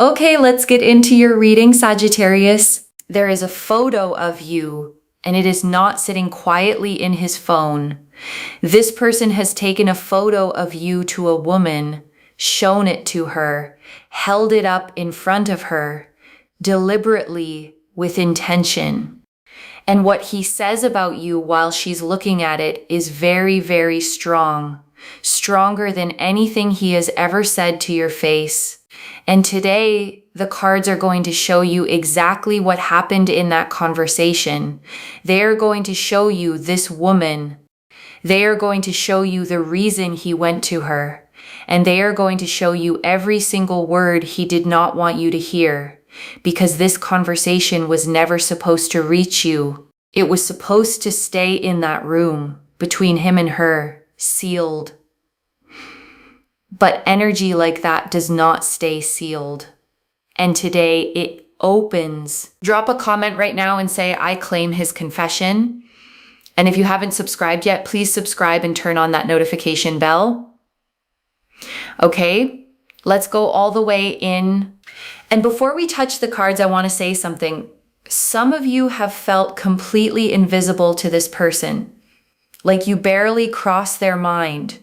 Okay, let's get into your reading, Sagittarius. There is a photo of you, and it is not sitting quietly in his phone. This person has taken a photo of you to a woman, shown it to her, held it up in front of her, deliberately, with intention. And what he says about you while she's looking at it is very, very strong. Stronger than anything he has ever said to your face. And today, the cards are going to show you exactly what happened in that conversation. They are going to show you this woman. They are going to show you the reason he went to her. And they are going to show you every single word he did not want you to hear. Because this conversation was never supposed to reach you. It was supposed to stay in that room, between him and her, sealed. But energy like that does not stay sealed. And today it opens. Drop a comment right now and say, I claim his confession. And if you haven't subscribed yet, please subscribe and turn on that notification bell. Okay, let's go all the way in. And before we touch the cards, I want to say something. Some of you have felt completely invisible to this person. Like you barely crossed their mind.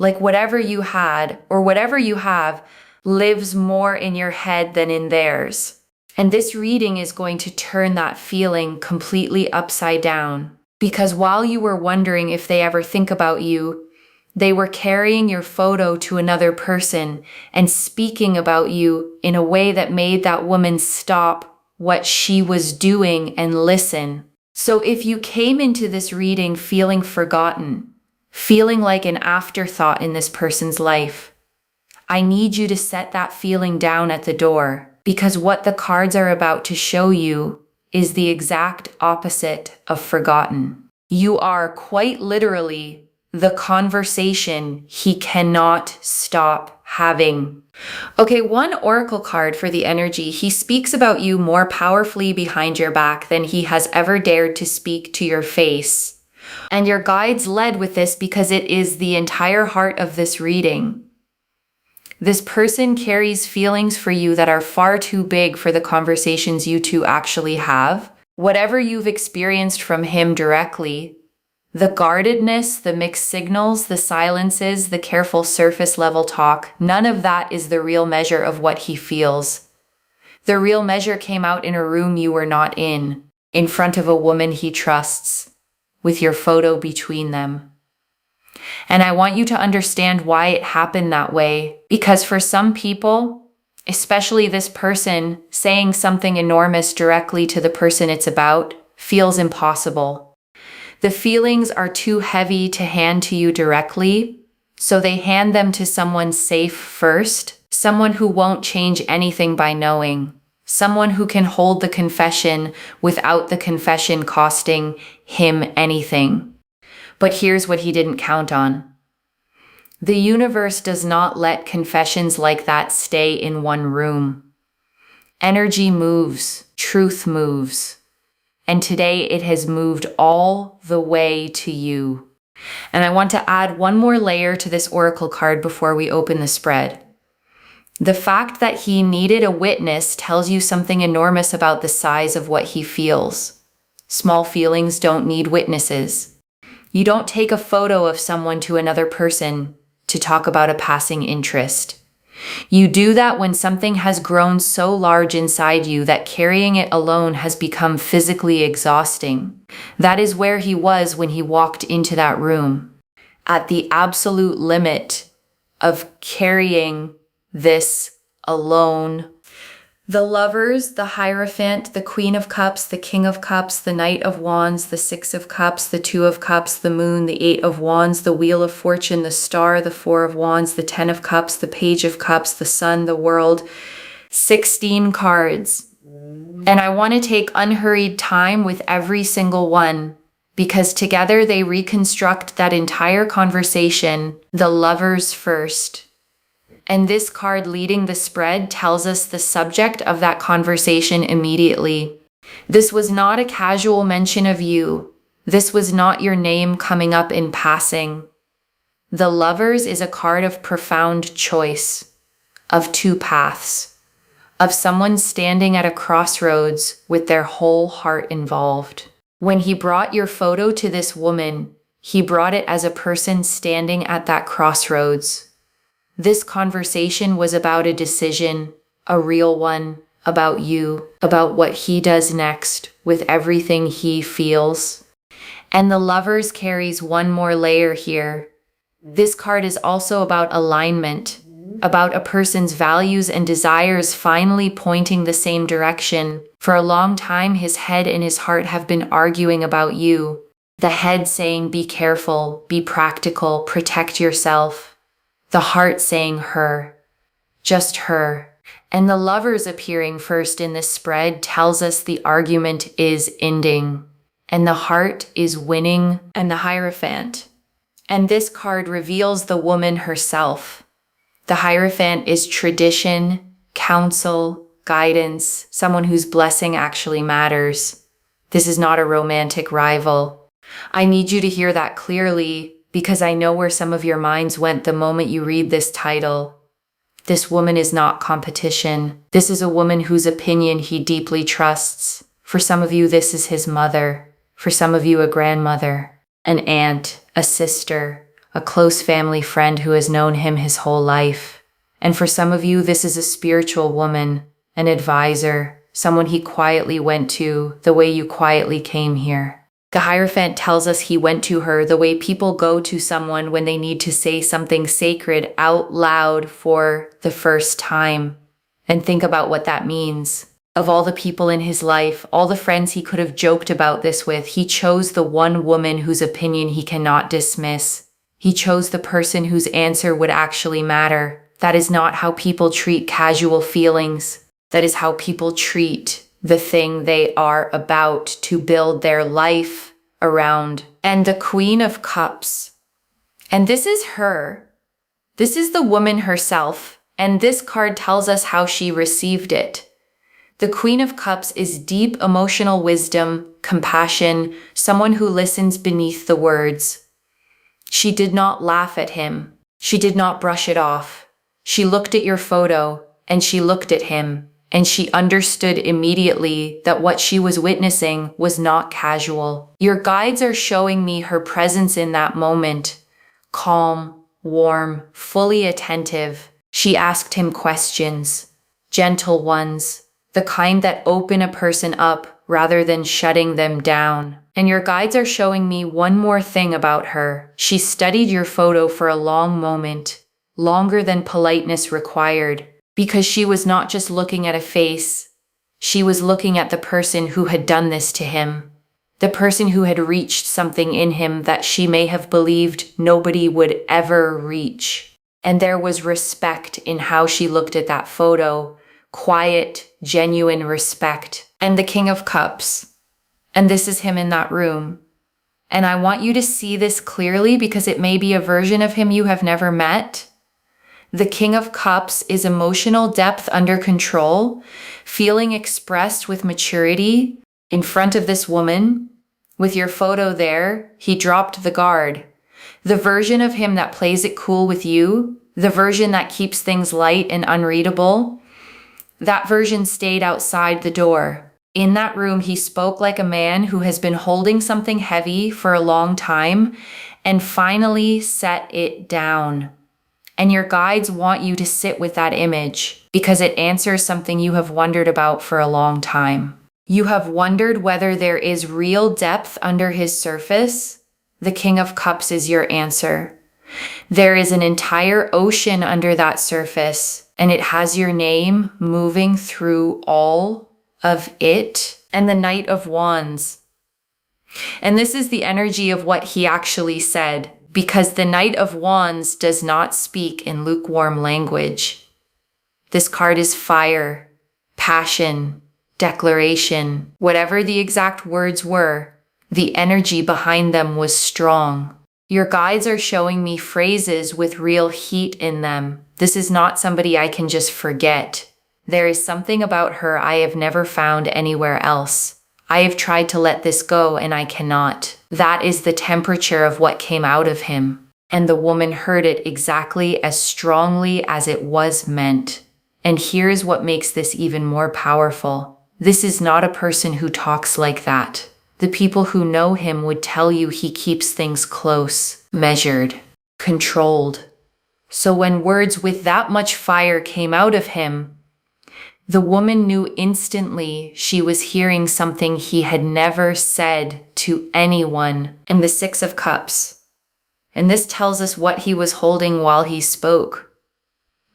Like whatever you had or whatever you have lives more in your head than in theirs. And this reading is going to turn that feeling completely upside down. Because while you were wondering if they ever think about you, they were carrying your photo to another person and speaking about you in a way that made that woman stop what she was doing and listen. So if you came into this reading feeling forgotten, feeling like an afterthought in this person's life, I need you to set that feeling down at the door, because what the cards are about to show you is the exact opposite of forgotten. You are quite literally the conversation he cannot stop having. Okay, one oracle card for the energy. He speaks about you more powerfully behind your back than he has ever dared to speak to your face. And your guides led with this because it is the entire heart of this reading. This person carries feelings for you that are far too big for the conversations you two actually have. Whatever you've experienced from him directly, the guardedness, the mixed signals, the silences, the careful surface level talk, none of that is the real measure of what he feels. The real measure came out in a room you were not in front of a woman he trusts, with your photo between them. And I want you to understand why it happened that way, because for some people, especially this person, saying something enormous directly to the person it's about feels impossible. The feelings are too heavy to hand to you directly, so they hand them to someone safe first, someone who won't change anything by knowing, someone who can hold the confession without the confession costing him anything. But here's what he didn't count on. The universe does not let confessions like that stay in one room. Energy moves, truth moves. And today it has moved all the way to you. And I want to add one more layer to this oracle card before we open the spread. The fact that he needed a witness tells you something enormous about the size of what he feels. Small feelings don't need witnesses. You don't take a photo of someone to another person to talk about a passing interest. You do that when something has grown so large inside you that carrying it alone has become physically exhausting. That is where he was when he walked into that room, at the absolute limit of carrying this alone. The Lovers, the Hierophant, the Queen of Cups, the King of Cups, the Knight of Wands, the Six of Cups, the Two of Cups, the Moon, the Eight of Wands, the Wheel of Fortune, the Star, the Four of Wands, the Ten of Cups, the Page of Cups, the Sun, the World. 16 cards. And I want to take unhurried time with every single one, because together they reconstruct that entire conversation, the Lovers first. And this card leading the spread tells us the subject of that conversation immediately. This was not a casual mention of you. This was not your name coming up in passing. The Lovers is a card of profound choice, of two paths, of someone standing at a crossroads with their whole heart involved. When he brought your photo to this woman, he brought it as a person standing at that crossroads. This conversation was about a decision, a real one, about you, about what he does next with everything he feels. And the Lovers carries one more layer here. This card is also about alignment, about a person's values and desires finally pointing the same direction. For a long time, his head and his heart have been arguing about you. The head saying, be careful, be practical, protect yourself. The heart saying her, just her. And the Lovers appearing first in this spread tells us the argument is ending, and the heart is winning, and the Hierophant. And this card reveals the woman herself. The Hierophant is tradition, counsel, guidance, someone whose blessing actually matters. This is not a romantic rival. I need you to hear that clearly because I know where some of your minds went the moment you read this title. This woman is not competition. This is a woman whose opinion he deeply trusts. For some of you, this is his mother. For some of you, a grandmother, an aunt, a sister, a close family friend who has known him his whole life. And for some of you, this is a spiritual woman, an advisor, someone he quietly went to the way you quietly came here. The Hierophant tells us he went to her the way people go to someone when they need to say something sacred out loud for the first time. And think about what that means. Of all the people in his life, all the friends he could have joked about this with, he chose the one woman whose opinion he cannot dismiss. He chose the person whose answer would actually matter. That is not how people treat casual feelings. That is how people treat the thing they are about to build their life around. And the Queen of Cups. And this is her. This is the woman herself. And this card tells us how she received it. The Queen of Cups is deep emotional wisdom, compassion, someone who listens beneath the words. She did not laugh at him. She did not brush it off. She looked at your photo, and she looked at him. And she understood immediately that what she was witnessing was not casual. Your guides are showing me her presence in that moment. Calm, warm, fully attentive. She asked him questions, gentle ones, the kind that open a person up rather than shutting them down. And your guides are showing me one more thing about her. She studied your photo for a long moment, longer than politeness required. Because she was not just looking at a face, she was looking at the person who had done this to him, the person who had reached something in him that she may have believed nobody would ever reach. And there was respect in how she looked at that photo, quiet, genuine respect. And the King of Cups. And this is him in that room. And I want you to see this clearly because it may be a version of him you have never met. The King of Cups is emotional depth under control, feeling expressed with maturity in front of this woman. With your photo there, he dropped the guard. The version of him that plays it cool with you, the version that keeps things light and unreadable, that version stayed outside the door. In that room, he spoke like a man who has been holding something heavy for a long time and finally set it down. And your guides want you to sit with that image because it answers something you have wondered about for a long time. You have wondered whether there is real depth under his surface. The King of Cups is your answer. There is an entire ocean under that surface, and it has your name moving through all of it. And the Knight of Wands. And this is the energy of what he actually said. Because the Knight of Wands does not speak in lukewarm language. This card is fire, passion, declaration. Whatever the exact words were, the energy behind them was strong. Your guides are showing me phrases with real heat in them. This is not somebody I can just forget. There is something about her I have never found anywhere else. I have tried to let this go and I cannot. That is the temperature of what came out of him. And the woman heard it exactly as strongly as it was meant. And here's what makes this even more powerful. This is not a person who talks like that. The people who know him would tell you he keeps things close, measured, controlled. So when words with that much fire came out of him, the woman knew instantly she was hearing something he had never said to anyone. And the Six of Cups. And this tells us what he was holding while he spoke.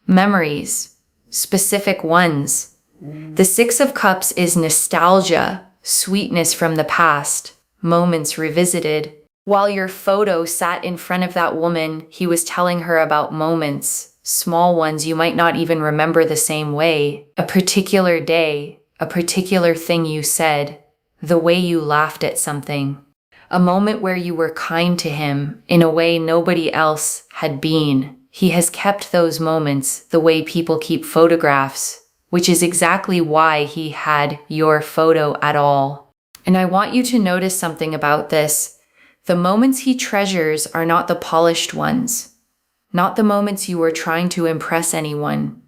Memories, specific ones. The Six of Cups is nostalgia, sweetness from the past, moments revisited. While your photo sat in front of that woman, he was telling her about moments, small ones you might not even remember the same way. A particular day, a particular thing you said, the way you laughed at something. A moment where you were kind to him in a way nobody else had been. He has kept those moments the way people keep photographs, which is exactly why he had your photo at all. And I want you to notice something about this. The moments he treasures are not the polished ones, not the moments you were trying to impress anyone.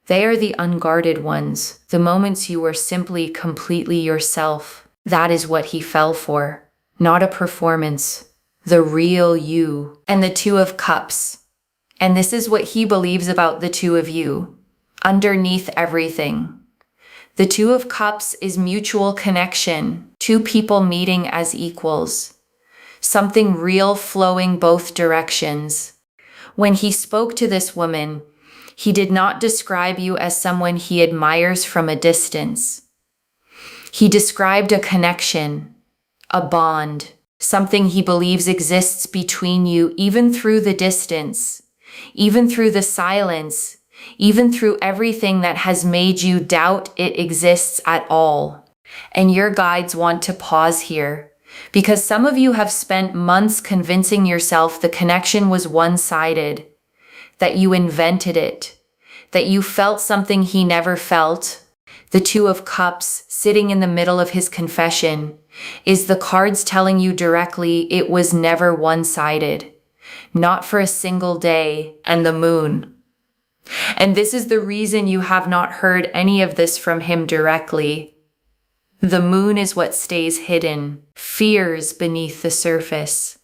They are the unguarded ones, the moments you were simply completely yourself. That is what he fell for, not a performance, the real you. And the Two of Cups. And this is what he believes about the two of you. Underneath everything. The Two of Cups is mutual connection, two people meeting as equals. Something real flowing both directions. When he spoke to this woman, he did not describe you as someone he admires from a distance. He described a connection, a bond, something he believes exists between you even through the distance, even through the silence, even through everything that has made you doubt it exists at all. And your guides want to pause here, because some of you have spent months convincing yourself the connection was one-sided, that you invented it, that you felt something he never felt. The Two of Cups, sitting in the middle of his confession, is the cards telling you directly it was never one-sided, not for a single day, and the moon. And this is the reason you have not heard any of this from him directly. The moon is what stays hidden, fears beneath the surface.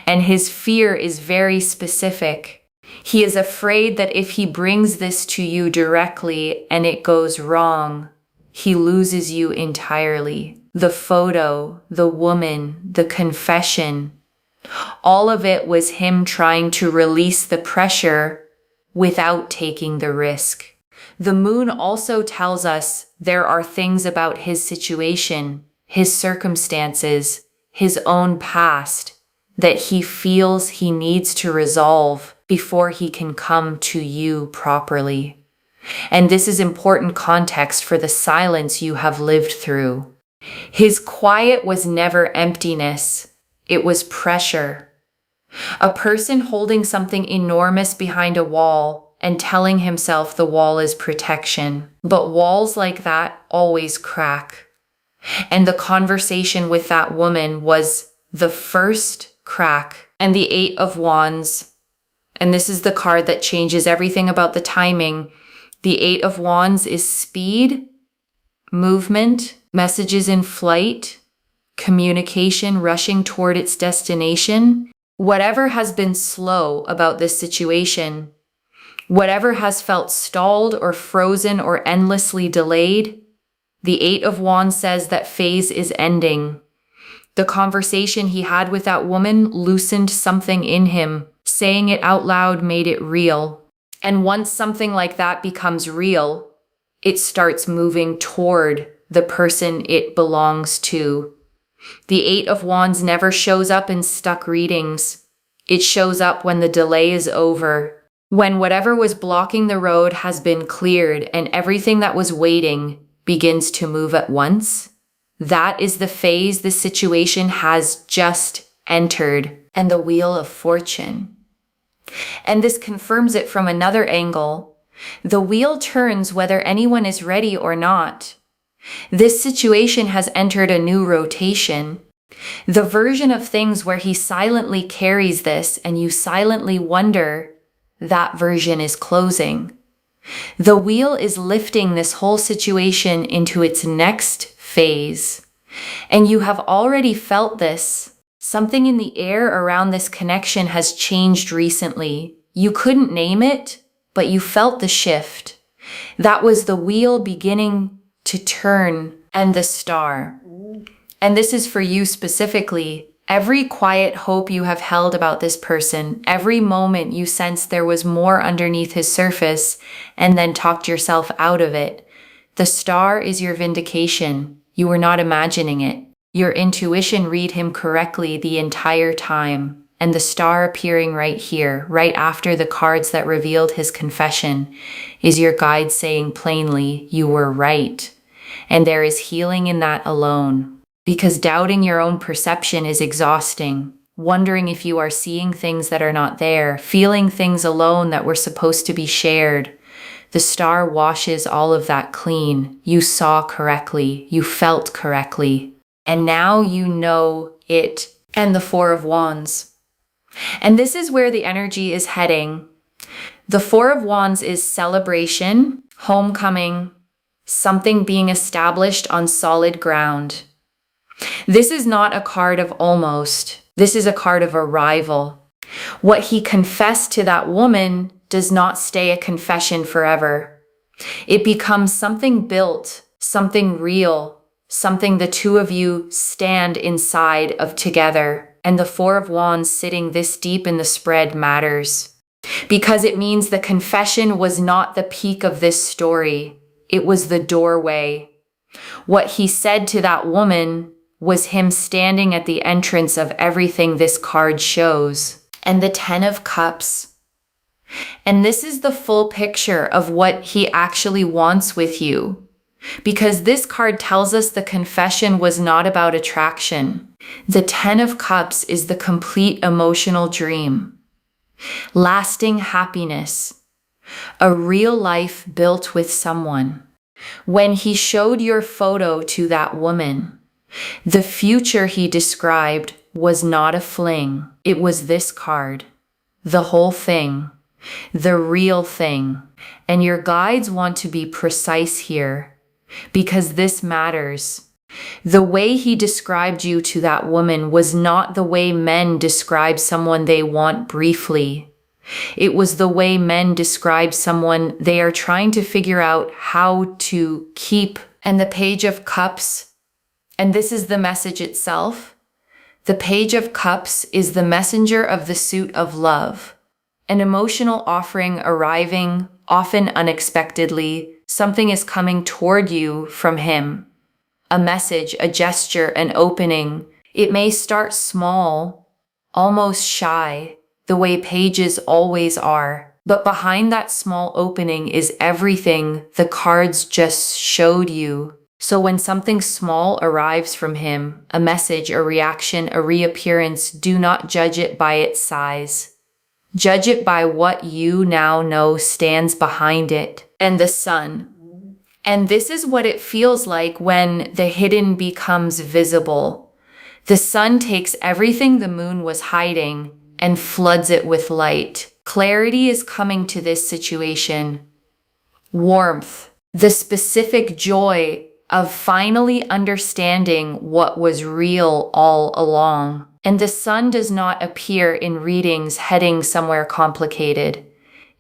And his fear is very specific. He is afraid that if he brings this to you directly and it goes wrong, he loses you entirely. The photo, the woman, the confession, all of it was him trying to release the pressure without taking the risk. The moon also tells us there are things about his situation, his circumstances, his own past, that he feels he needs to resolve before he can come to you properly. And this is important context for the silence you have lived through. His quiet was never emptiness, it was pressure. A person holding something enormous behind a wall and telling himself the wall is protection. But walls like that always crack. And the conversation with that woman was the first crack. And the Eight of Wands, and this is the card that changes everything about the timing. The Eight of Wands is speed, movement, messages in flight, communication rushing toward its destination. Whatever has been slow about this situation, whatever has felt stalled or frozen or endlessly delayed, the Eight of Wands says that phase is ending. The conversation he had with that woman loosened something in him. Saying it out loud made it real. And once something like that becomes real, it starts moving toward the person it belongs to. The Eight of Wands never shows up in stuck readings. It shows up when the delay is over. When whatever was blocking the road has been cleared and everything that was waiting begins to move at once. That is the phase the situation has just entered. And the Wheel of Fortune. And this confirms it from another angle. The wheel turns whether anyone is ready or not. This situation has entered a new rotation. The version of things where he silently carries this and you silently wonder, that version is closing. The wheel is lifting this whole situation into its next phase. And you have already felt this. Something in the air around this connection has changed recently. You couldn't name it, but you felt the shift. That was the wheel beginning to turn and the star. And this is for you specifically. Every quiet hope you have held about this person, every moment you sensed there was more underneath his surface and then talked yourself out of it. The star is your vindication. You were not imagining it. Your intuition read him correctly the entire time. And the star appearing right here, right after the cards that revealed his confession, is your guide saying plainly, you were right. And there is healing in that alone. Because doubting your own perception is exhausting. Wondering if you are seeing things that are not there, feeling things alone that were supposed to be shared. The star washes all of that clean. You saw correctly. You felt correctly. And now you know it. And the Four of Wands. And this is where the energy is heading. The Four of Wands is celebration, homecoming, something being established on solid ground. This is not a card of almost. This is a card of arrival. What he confessed to that woman does not stay a confession forever. It becomes something built, something real, something the two of you stand inside of together. And the Four of Wands sitting this deep in the spread matters. Because it means the confession was not the peak of this story. It was the doorway. What he said to that woman was him standing at the entrance of everything this card shows. And the Ten of Cups. And this is the full picture of what he actually wants with you. Because this card tells us the confession was not about attraction. The Ten of Cups is the complete emotional dream. Lasting happiness. A real life built with someone. When he showed your photo to that woman, the future he described was not a fling. It was this card. The whole thing. The real thing. And your guides want to be precise here, because this matters. The way he described you to that woman was not the way men describe someone they want briefly. It was the way men describe someone they are trying to figure out how to keep. And the Page of Cups, and this is the message itself. The Page of Cups is the messenger of the suit of love. An emotional offering arriving, often unexpectedly. Something is coming toward you from him. A message, a gesture, an opening. It may start small, almost shy, the way pages always are. But behind that small opening is everything the cards just showed you. So when something small arrives from him, a message, a reaction, a reappearance, do not judge it by its size. Judge it by what you now know stands behind it. And the Sun. And this is what it feels like when the hidden becomes visible. The sun takes everything the moon was hiding and floods it with light. Clarity is coming to this situation. Warmth. The specific joy of finally understanding what was real all along. And the sun does not appear in readings heading somewhere complicated.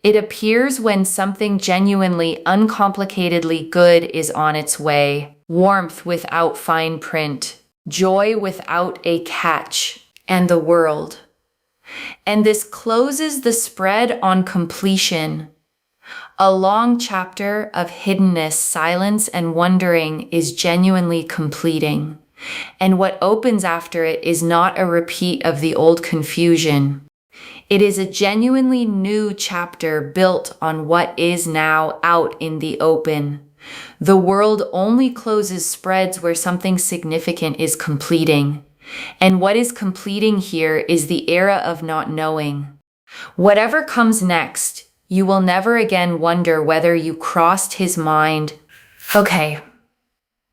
It appears when something genuinely uncomplicatedly good is on its way. Warmth without fine print. Joy without a catch. And the world. And this closes the spread on completion. A long chapter of hiddenness, silence, and wondering is genuinely completing. And what opens after it is not a repeat of the old confusion. It is a genuinely new chapter built on what is now out in the open. The world only closes spreads where something significant is completing. And what is completing here is the era of not knowing. Whatever comes next, you will never again wonder whether you crossed his mind. Okay.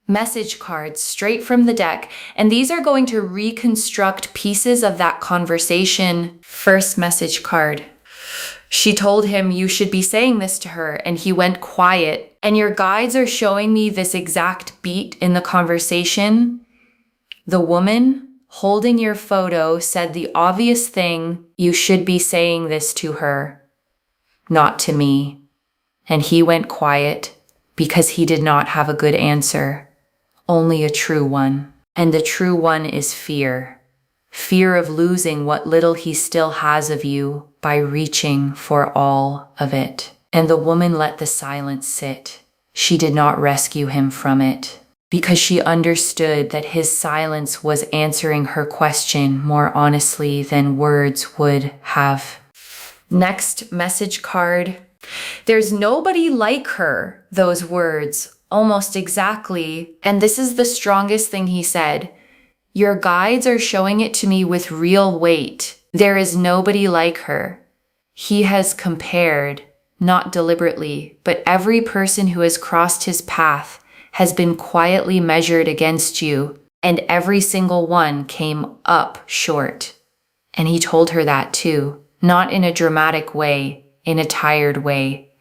Message cards straight from the deck, and these are going to reconstruct pieces of that conversation. First message card. She told him, you should be saying this to her, and he went quiet. And your guides are showing me this exact beat in the conversation. The woman holding your photo said the obvious thing, you should be saying this to her, not to me. And he went quiet because he did not have a good answer, only a true one. And the true one is fear. Fear of losing what little he still has of you by reaching for all of it. And the woman let the silence sit. She did not rescue him from it because she understood that his silence was answering her question more honestly than words would have. Next message card. There's nobody like her, those words, almost exactly. And this is the strongest thing he said. Your guides are showing it to me with real weight. There is nobody like her. He has compared, not deliberately, but every person who has crossed his path has been quietly measured against you, and every single one came up short. And he told her that too, not in a dramatic way, in a tired way,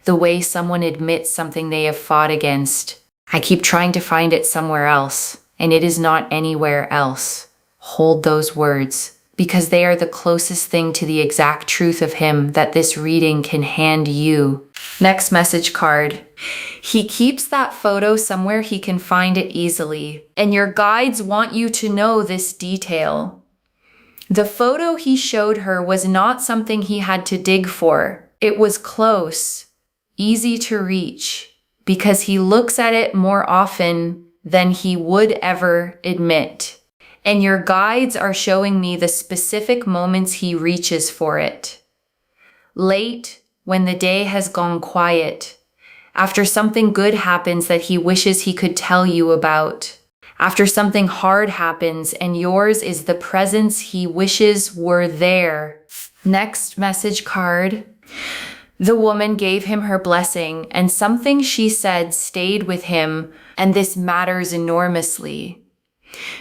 the way someone admits something they have fought against. I keep trying to find it somewhere else, and it is not anywhere else. Hold those words, because they are the closest thing to the exact truth of him that this reading can hand you. Next message card. He keeps that photo somewhere he can find it easily, and your guides want you to know this detail. The photo he showed her was not something he had to dig for. It was close, easy to reach, because he looks at it more often than he would ever admit. And your guides are showing me the specific moments he reaches for it. Late, when the day has gone quiet, after something good happens that he wishes he could tell you about, after something hard happens and yours is the presence he wishes were there. Next message card. The woman gave him her blessing, and something she said stayed with him, and this matters enormously.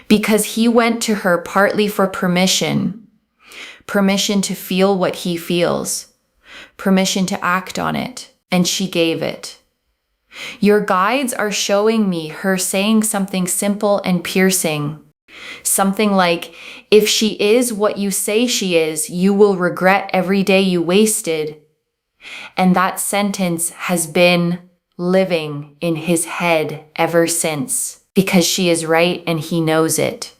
Because he went to her partly for permission to feel what he feels, permission to act on it, and she gave it. Your guides are showing me her saying something simple and piercing. Something like, if she is what you say she is, you will regret every day you wasted. And that sentence has been living in his head ever since, because she is right and he knows it.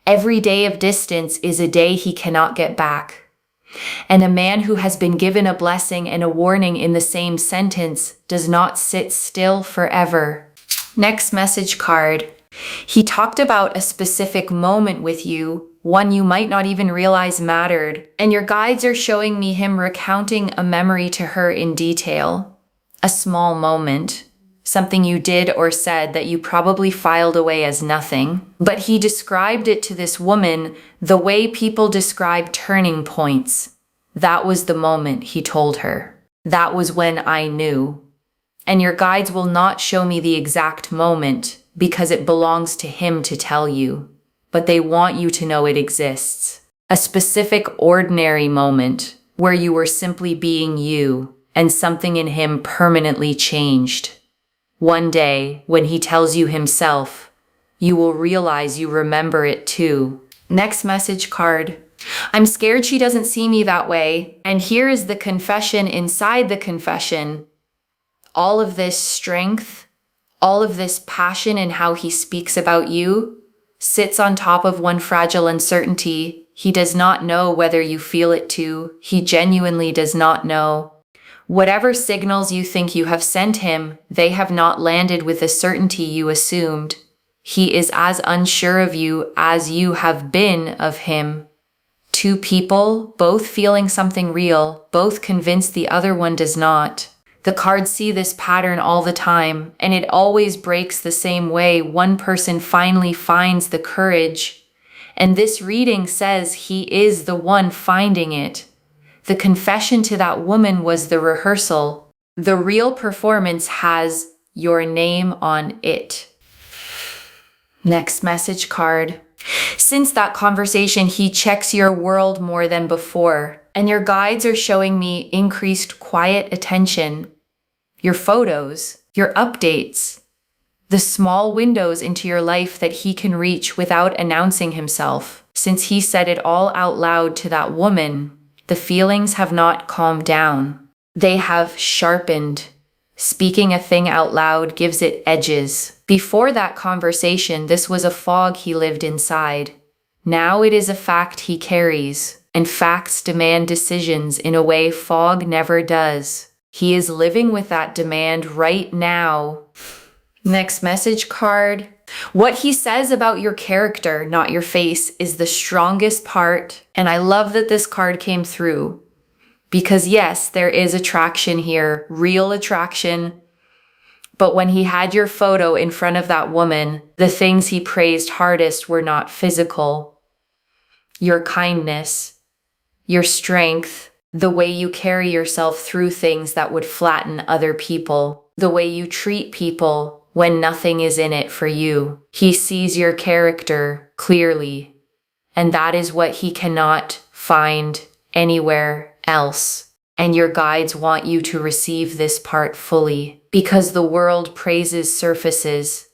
Every day of distance is a day he cannot get back. And a man who has been given a blessing and a warning in the same sentence does not sit still forever. Next message card. He talked about a specific moment with you, one you might not even realize mattered, and your guides are showing me him recounting a memory to her in detail. A small moment, something you did or said that you probably filed away as nothing, but he described it to this woman the way people describe turning points. That was the moment, he told her. That was when I knew. And your guides will not show me the exact moment because it belongs to him to tell you, but they want you to know it exists. A specific ordinary moment where you were simply being you and something in him permanently changed. One day, when he tells you himself, you will realize you remember it too. Next message card. I'm scared she doesn't see me that way. And here is the confession inside the confession. All of this strength, all of this passion in how he speaks about you sits on top of one fragile uncertainty. He does not know whether you feel it too. He genuinely does not know. Whatever signals you think you have sent him, they have not landed with the certainty you assumed. He is as unsure of you as you have been of him. Two people, both feeling something real, both convinced the other one does not. The cards see this pattern all the time, and it always breaks the same way. One person finally finds the courage, and this reading says he is the one finding it. The confession to that woman was the rehearsal. The real performance has your name on it. Next message card. Since that conversation, he checks your world more than before. And your guides are showing me increased quiet attention, your photos, your updates, the small windows into your life that he can reach without announcing himself. Since he said it all out loud to that woman, the feelings have not calmed down. They have sharpened. Speaking a thing out loud gives it edges. Before that conversation, this was a fog he lived inside. Now it is a fact he carries, and facts demand decisions in a way fog never does. He is living with that demand right now. Next message card. What he says about your character, not your face, is the strongest part. And I love that this card came through. Because yes, there is attraction here, real attraction. But when he had your photo in front of that woman, the things he praised hardest were not physical. Your kindness, your strength, the way you carry yourself through things that would flatten other people, the way you treat people when nothing is in it for you. He sees your character clearly, and that is what he cannot find anywhere else. And your guides want you to receive this part fully, because the world praises surfaces,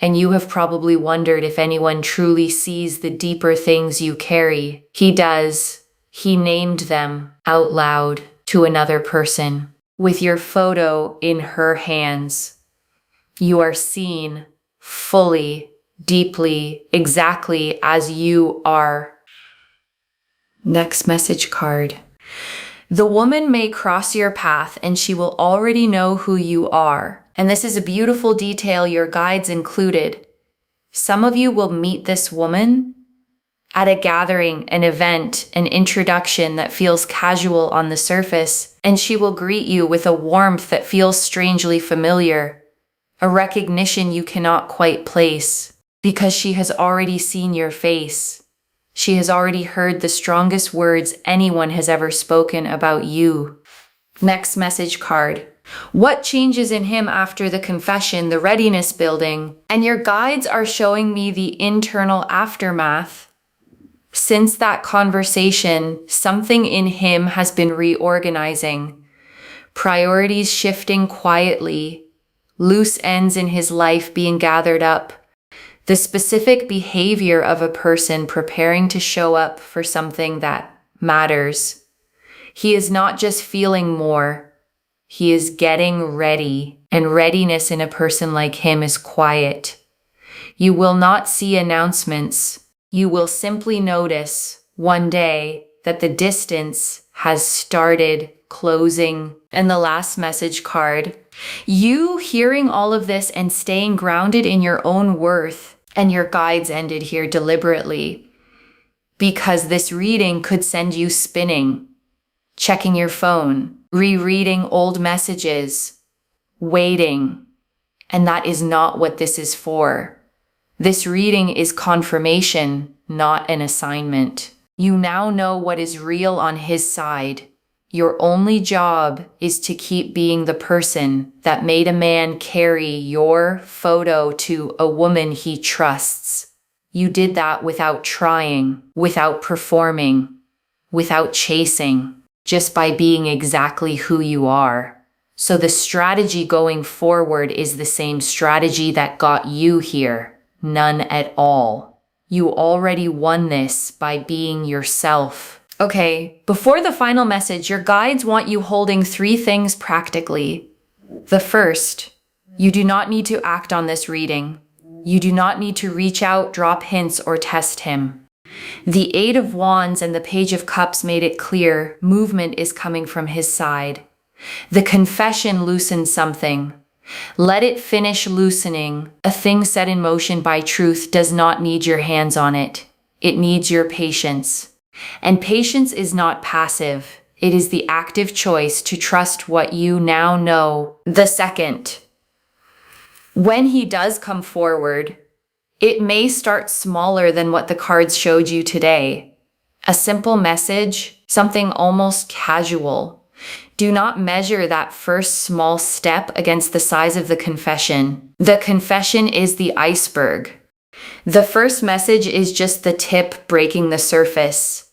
and you have probably wondered if anyone truly sees the deeper things you carry. He does. He named them out loud to another person. With your photo in her hands, you are seen fully, deeply, exactly as you are. Next message card. The woman may cross your path and she will already know who you are. And this is a beautiful detail your guides included. Some of you will meet this woman at a gathering, an event, an introduction that feels casual on the surface, and she will greet you with a warmth that feels strangely familiar, a recognition you cannot quite place, because she has already seen your face. She has already heard the strongest words anyone has ever spoken about you. Next message card. What changes in him after the confession, the readiness building? And your guides are showing me the internal aftermath. Since that conversation, something in him has been reorganizing. Priorities shifting quietly. Loose ends in his life being gathered up. The specific behavior of a person preparing to show up for something that matters. He is not just feeling more. He is getting ready. And readiness in a person like him is quiet. You will not see announcements. You will simply notice one day that the distance has started closing. And the last message card, you hearing all of this and staying grounded in your own worth, and your guides ended here deliberately, because this reading could send you spinning, checking your phone, rereading old messages, waiting. And that is not what this is for. This reading is confirmation, not an assignment. You now know what is real on his side. Your only job is to keep being the person that made a man carry your photo to a woman he trusts. You did that without trying, without performing, without chasing, just by being exactly who you are. So the strategy going forward is the same strategy that got you here. None at all. You already won this by being yourself. Okay, before the final message, your guides want you holding 3 things practically. The first, you do not need to act on this reading. You do not need to reach out, drop hints, or test him. The 8 of Wands and the Page of Cups made it clear movement is coming from his side. The confession loosened something. Let it finish loosening. A thing set in motion by truth does not need your hands on it. It needs your patience. And patience is not passive. It is the active choice to trust what you now know. The second, when he does come forward, it may start smaller than what the cards showed you today. A simple message, something almost casual. Do not measure that first small step against the size of the confession. The confession is the iceberg. The first message is just the tip breaking the surface.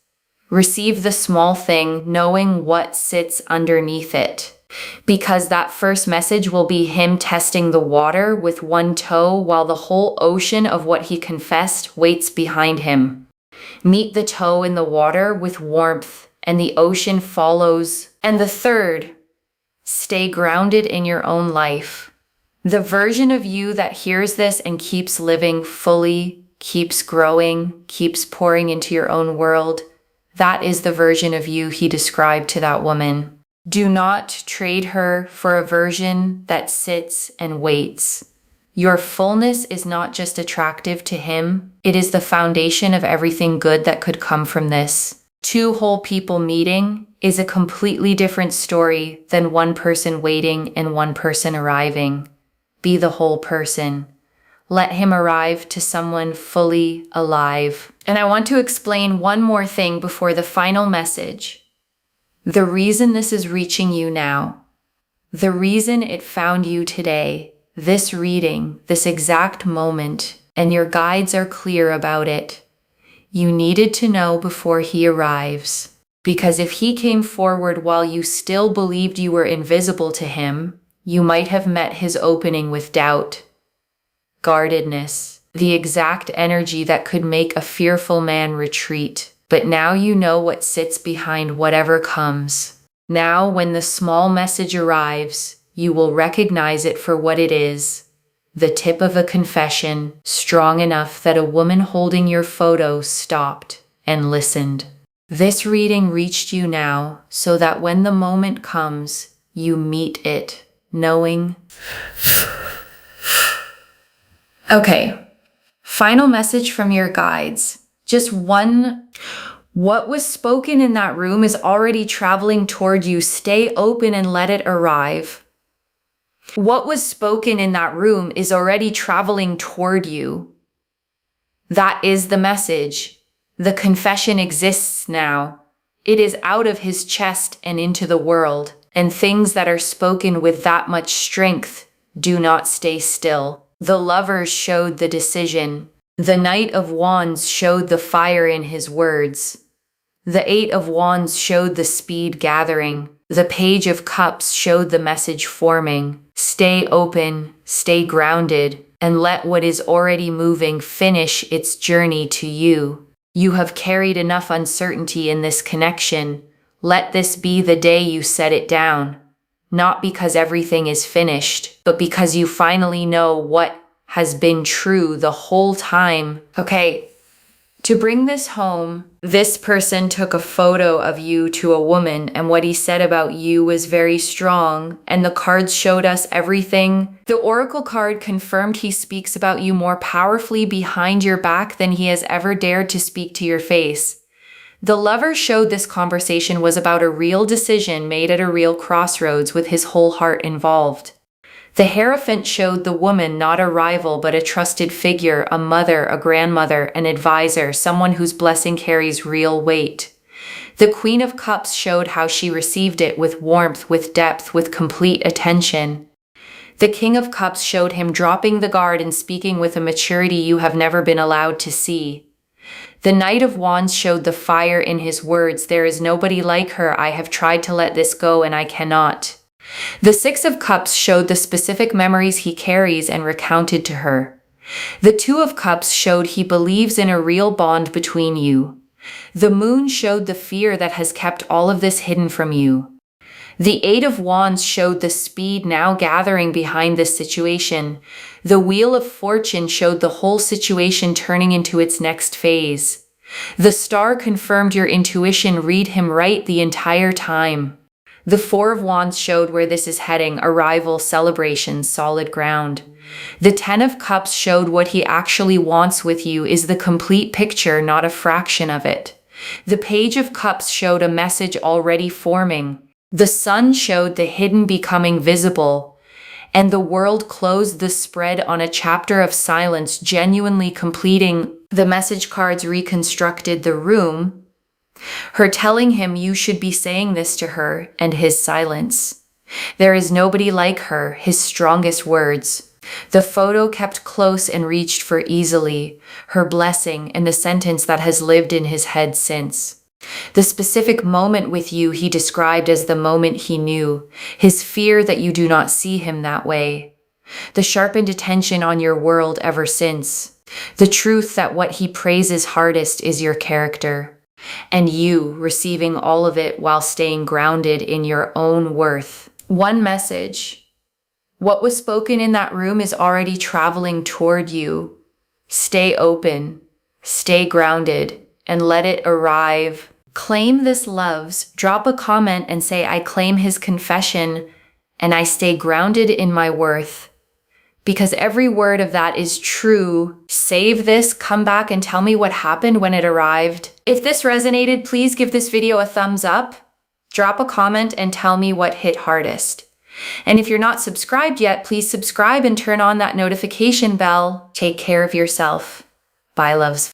Receive the small thing, knowing what sits underneath it. Because that first message will be him testing the water with one toe while the whole ocean of what he confessed waits behind him. Meet the toe in the water with warmth, and the ocean follows. And the third, stay grounded in your own life. The version of you that hears this and keeps living fully, keeps growing, keeps pouring into your own world, that is the version of you he described to that woman. Do not trade her for a version that sits and waits. Your fullness is not just attractive to him, it is the foundation of everything good that could come from this. Two whole people meeting is a completely different story than one person waiting and one person arriving. Be the whole person. Let him arrive to someone fully alive. And I want to explain one more thing before the final message. The reason this is reaching you now, the reason it found you today, this reading, this exact moment, and your guides are clear about it. You needed to know before he arrives. Because if he came forward while you still believed you were invisible to him, you might have met his opening with doubt, guardedness, the exact energy that could make a fearful man retreat. But now you know what sits behind whatever comes. Now, when the small message arrives, you will recognize it for what it is. The tip of a confession, strong enough that a woman holding your photo stopped and listened. This reading reached you now, so that when the moment comes, you meet it, knowing. Okay, final message from your guides. Just one. What was spoken in that room is already traveling toward you. Stay open and let it arrive. What was spoken in that room is already traveling toward you. That is the message. The confession exists now. It is out of his chest and into the world. And things that are spoken with that much strength do not stay still. The lovers showed the decision. The Knight of Wands showed the fire in his words. The Eight of Wands showed the speed gathering. The Page of Cups showed the message forming. Stay open, stay grounded, and let what is already moving finish its journey to you. You have carried enough uncertainty in this connection. Let this be the day you set it down. Not because everything is finished, but because you finally know what has been true the whole time. Okay, to bring this home, this person took a photo of you to a woman, and what he said about you was very strong, and the cards showed us everything. The Oracle card confirmed he speaks about you more powerfully behind your back than he has ever dared to speak to your face. The lover showed this conversation was about a real decision made at a real crossroads with his whole heart involved. The Hierophant showed the woman not a rival but a trusted figure, a mother, a grandmother, an advisor, someone whose blessing carries real weight. The Queen of Cups showed how she received it with warmth, with depth, with complete attention. The King of Cups showed him dropping the guard and speaking with a maturity you have never been allowed to see. The Knight of Wands showed the fire in his words. There is nobody like her. I have tried to let this go and I cannot. The Six of Cups showed the specific memories he carries and recounted to her. The Two of Cups showed he believes in a real bond between you. The Moon showed the fear that has kept all of this hidden from you. The Eight of Wands showed the speed now gathering behind this situation. The Wheel of Fortune showed the whole situation turning into its next phase. The Star confirmed your intuition. Read him right the entire time. The Four of Wands showed where this is heading, arrival, celebration, solid ground. The Ten of Cups showed what he actually wants with you is the complete picture, not a fraction of it. The Page of Cups showed a message already forming. The Sun showed the hidden becoming visible. And the World closed the spread on a chapter of silence, genuinely completing. The message cards reconstructed the room, her telling him you should be saying this to her, and his silence. There is nobody like her, his strongest words. The photo kept close and reached for easily, her blessing, and the sentence that has lived in his head since. The specific moment with you he described as the moment he knew, his fear that you do not see him that way, the sharpened attention on your world ever since, the truth that what he praises hardest is your character, and you receiving all of it while staying grounded in your own worth. One message. What was spoken in that room is already traveling toward you. Stay open, stay grounded, and let it arrive. Claim this loves. Drop a comment and say, I claim his confession and I stay grounded in my worth. Because every word of that is true. Save this, come back and tell me what happened when it arrived. If this resonated, please give this video a thumbs up. Drop a comment and tell me what hit hardest. And if you're not subscribed yet, please subscribe and turn on that notification bell. Take care of yourself. Bye, loves.